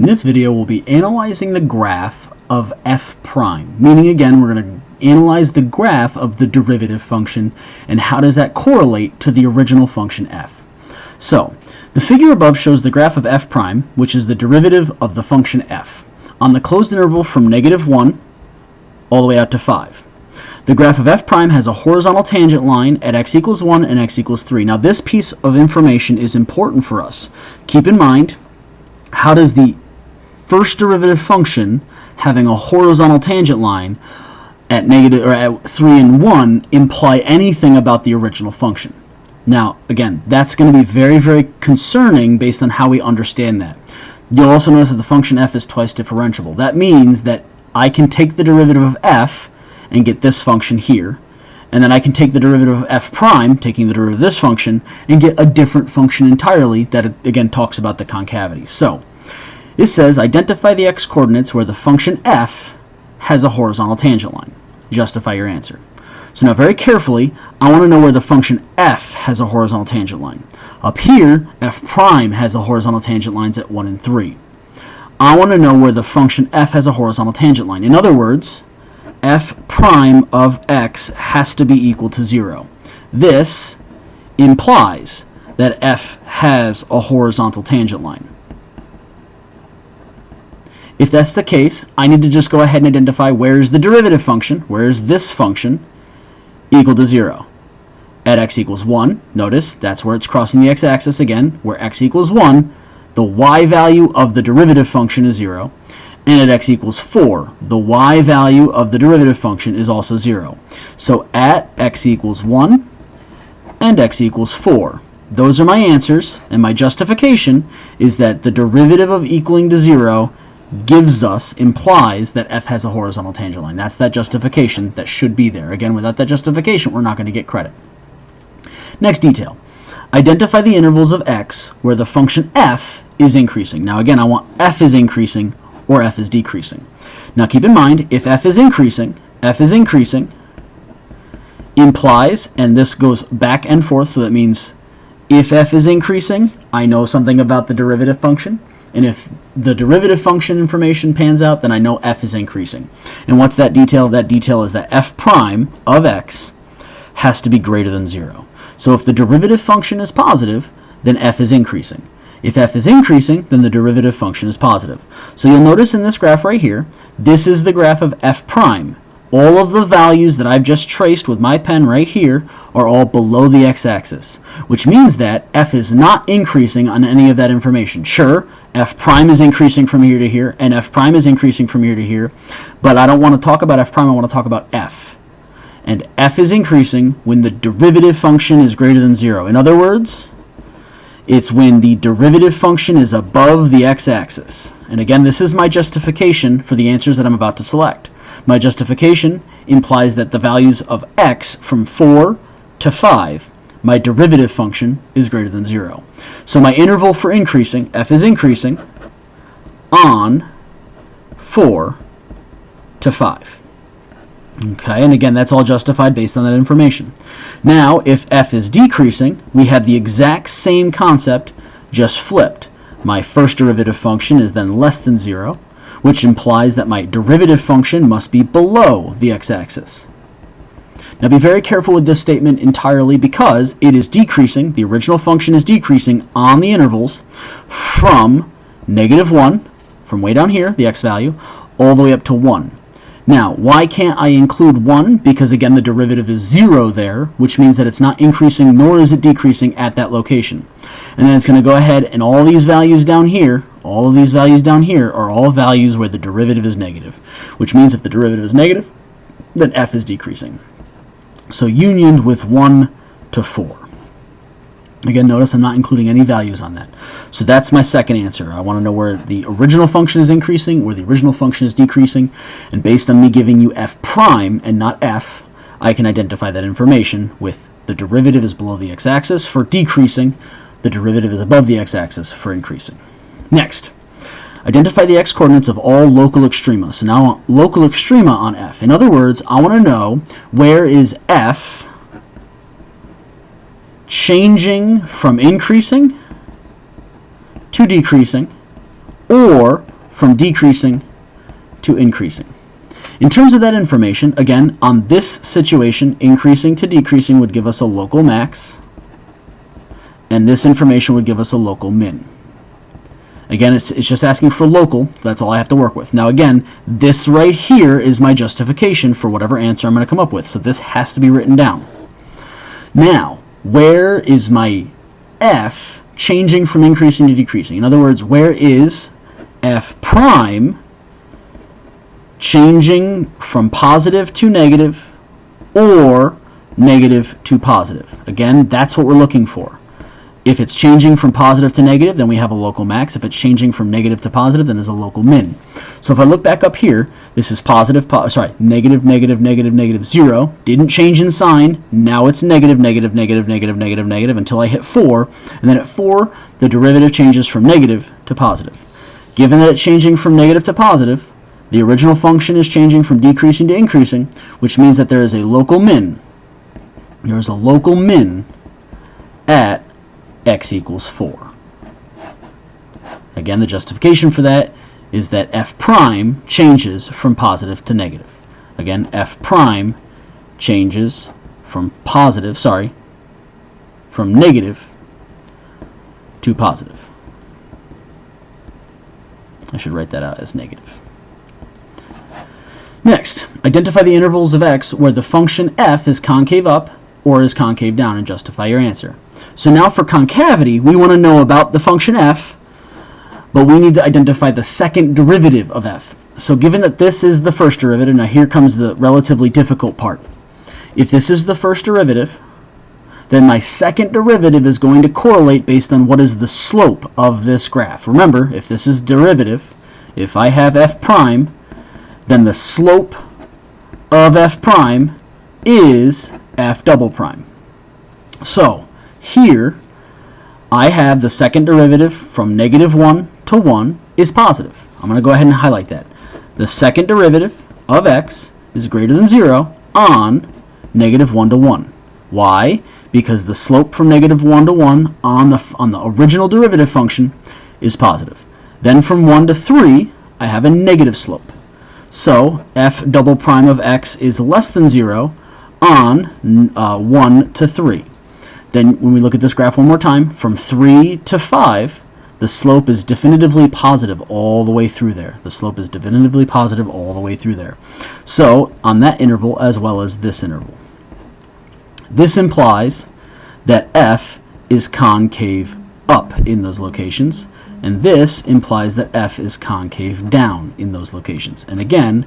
In this video, we'll be analyzing the graph of f prime, meaning again, we're going to analyze the graph of the derivative function and how does that correlate to the original function f. So, the figure above shows the graph of f prime, which is the derivative of the function f, on the closed interval from -1 all the way out to 5. The graph of f prime has a horizontal tangent line at x equals 1 and x equals 3. Now this piece of information is important for us. Keep in mind, how does the first derivative function having a horizontal tangent line at at 3 and 1 imply anything about the original function? Now again, that's going to be very, very concerning based on how we understand that. You'll also notice that the function f is twice differentiable. That means that I can take the derivative of f and get this function here, and then I can take the derivative of f prime, taking the derivative of this function, and get a different function entirely that again talks about the concavity. So it says identify the x-coordinates where the function f has a horizontal tangent line. Justify your answer. So now very carefully, I want to know where the function f has a horizontal tangent line. Up here, f prime has a horizontal tangent lines at 1 and 3. I want to know where the function f has a horizontal tangent line. In other words, f prime of x has to be equal to 0. This implies that f has a horizontal tangent line. If that's the case, I need to just go ahead and identify where is the derivative function, where is this function, equal to 0. At x equals 1, notice that's where it's crossing the x-axis again, where x equals 1, the y value of the derivative function is 0. And at x equals 4, the y value of the derivative function is also 0. So at x equals 1 and x equals 4, those are my answers, and my justification is that the derivative of equaling to 0 implies that f has a horizontal tangent line. That's that justification that should be there. Again, without that justification, we're not going to get credit. Next detail. Identify the intervals of x where the function f is increasing. Now again, I want f is increasing or f is decreasing. Now keep in mind, if f is increasing implies, and this goes back and forth, so that means if f is increasing, I know something about the derivative function. And if the derivative function information pans out, then I know f is increasing. And what's that detail? That detail is that f prime of x has to be greater than 0. So if the derivative function is positive, then f is increasing. If f is increasing, then the derivative function is positive. So you'll notice in this graph right here, this is the graph of f prime. All of the values that I've just traced with my pen right here are all below the x-axis, which means that f is not increasing on any of that information. Sure, f prime is increasing from here to here, and f prime is increasing from here to here, but I don't want to talk about f prime, I want to talk about f. And f is increasing when the derivative function is greater than 0. In other words, it's when the derivative function is above the x-axis. And again, this is my justification for the answers that I'm about to select. My justification implies that the values of x from 4 to 5, my derivative function is greater than 0. So my interval for increasing, f is increasing, on 4 to 5. Okay, and again, that's all justified based on that information. Now, if f is decreasing, we have the exact same concept, just flipped. My first derivative function is then less than 0, which implies that my derivative function must be below the x-axis. Now be very careful with this statement entirely because it is decreasing, the original function is decreasing on the intervals from -1, from way down here, the x value, all the way up to 1. Now, why can't I include 1? Because again, the derivative is 0 there, which means that it's not increasing nor is it decreasing at that location. And then it's going to go ahead and all these values down here, all of these values down here are all values where the derivative is negative, which means if the derivative is negative, then f is decreasing. So unioned with 1 to 4. Again, notice I'm not including any values on that. So that's my second answer. I want to know where the original function is increasing, where the original function is decreasing, and based on me giving you f prime and not f, I can identify that information with the derivative is below the x-axis for decreasing, the derivative is above the x-axis for increasing. Next, identify the x-coordinates of all local extrema. So now I want local extrema on f. In other words, I want to know where is f changing from increasing to decreasing, or from decreasing to increasing. In terms of that information, again, on this situation, increasing to decreasing would give us a local max, and this information would give us a local min. Again, it's just asking for local. That's all I have to work with. Now again, this right here is my justification for whatever answer I'm going to come up with. So this has to be written down. Now, where is my f changing from increasing to decreasing? In other words, where is f prime changing from positive to negative or negative to positive? Again, that's what we're looking for. If it's changing from positive to negative, then we have a local max. If it's changing from negative to positive, then there's a local min. So if I look back up here, this is positive, negative, negative, negative, negative, 0. Didn't change in sign. Now it's negative, negative, negative, negative, negative, negative until I hit 4. And then at 4, the derivative changes from negative to positive. Given that it's changing from negative to positive, the original function is changing from decreasing to increasing, which means that there is a local min. There is a local min at x equals 4. Again, the justification for that is that f prime changes from positive to negative. Again, f prime changes from from negative to positive. I should write that out as negative. Next, identify the intervals of x where the function f is concave up or is concave down and justify your answer. So now for concavity, we want to know about the function f, but we need to identify the second derivative of f. So given that this is the first derivative, now here comes the relatively difficult part. If this is the first derivative, then my second derivative is going to correlate based on what is the slope of this graph. Remember, if this is derivative, if I have f prime, then the slope of f prime is f double prime. So here I have the second derivative from negative 1 to 1 is positive. I'm going to go ahead and highlight that. The second derivative of x is greater than 0 on negative 1 to 1. Why? Because the slope from negative 1 to 1 on the original derivative function is positive. Then from 1 to 3, I have a negative slope. So f double prime of x is less than 0 on 1 to 3. Then when we look at this graph one more time, from 3 to 5, the slope is definitively positive all the way through there. The slope is definitively positive all the way through there. So on that interval as well as this interval. This implies that f is concave up in those locations, and this implies that f is concave down in those locations. And again,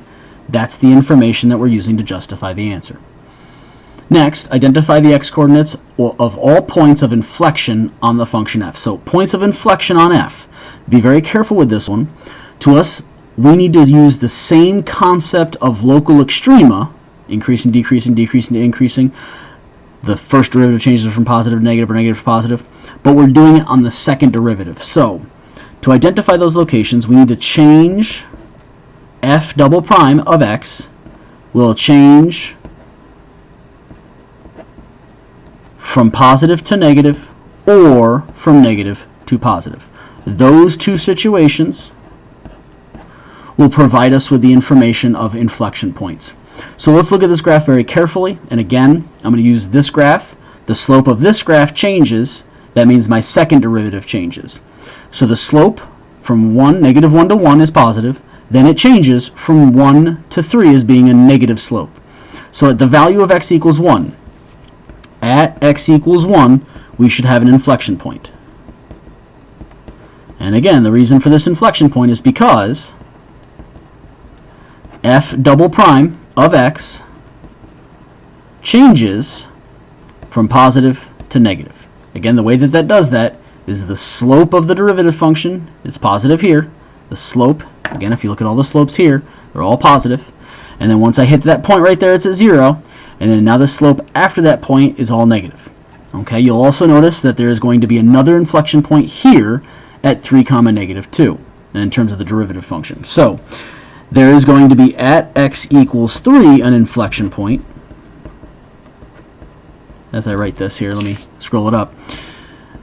that's the information that we're using to justify the answer. Next, identify the x-coordinates of all points of inflection on the function f. So points of inflection on f. Be very careful with this one. To us, we need to use the same concept of local extrema, increasing, decreasing, decreasing to increasing. The first derivative changes from positive to negative or negative to positive, but we're doing it on the second derivative. So to identify those locations, we need to change f double prime of x will change from positive to negative or from negative to positive. Those two situations will provide us with the information of inflection points. So let's look at this graph very carefully, and again, I'm going to use this graph. The slope of this graph changes. That means my second derivative changes. So the slope from negative 1 to 1 is positive, then it changes from 1 to 3 as being a negative slope. So at the value of x equals 1, at x equals 1, we should have an inflection point. And again, the reason for this inflection point is because f double prime of x changes from positive to negative. Again, the way that that does that is the slope of the derivative function is positive here. The slope, again, if you look at all the slopes here, they're all positive. And then once I hit that point right there, it's at 0. And then now the slope after that point is all negative. Okay, you'll also notice that there is going to be another inflection point here at 3, negative 2 in terms of the derivative function. So there is going to be at x equals 3 an inflection point. As I write this here, let me scroll it up.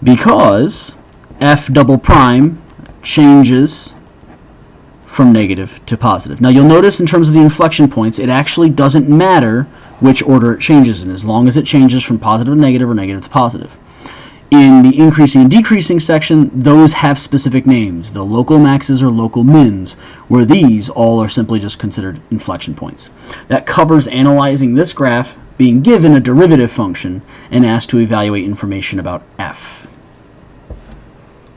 Because f double prime changes from negative to positive. Now you'll notice in terms of the inflection points, it actually doesn't matter which order it changes in, as long as it changes from positive to negative or negative to positive. In the increasing and decreasing section, those have specific names, the local maxes or local mins, where these all are simply just considered inflection points. That covers analyzing this graph being given a derivative function and asked to evaluate information about f.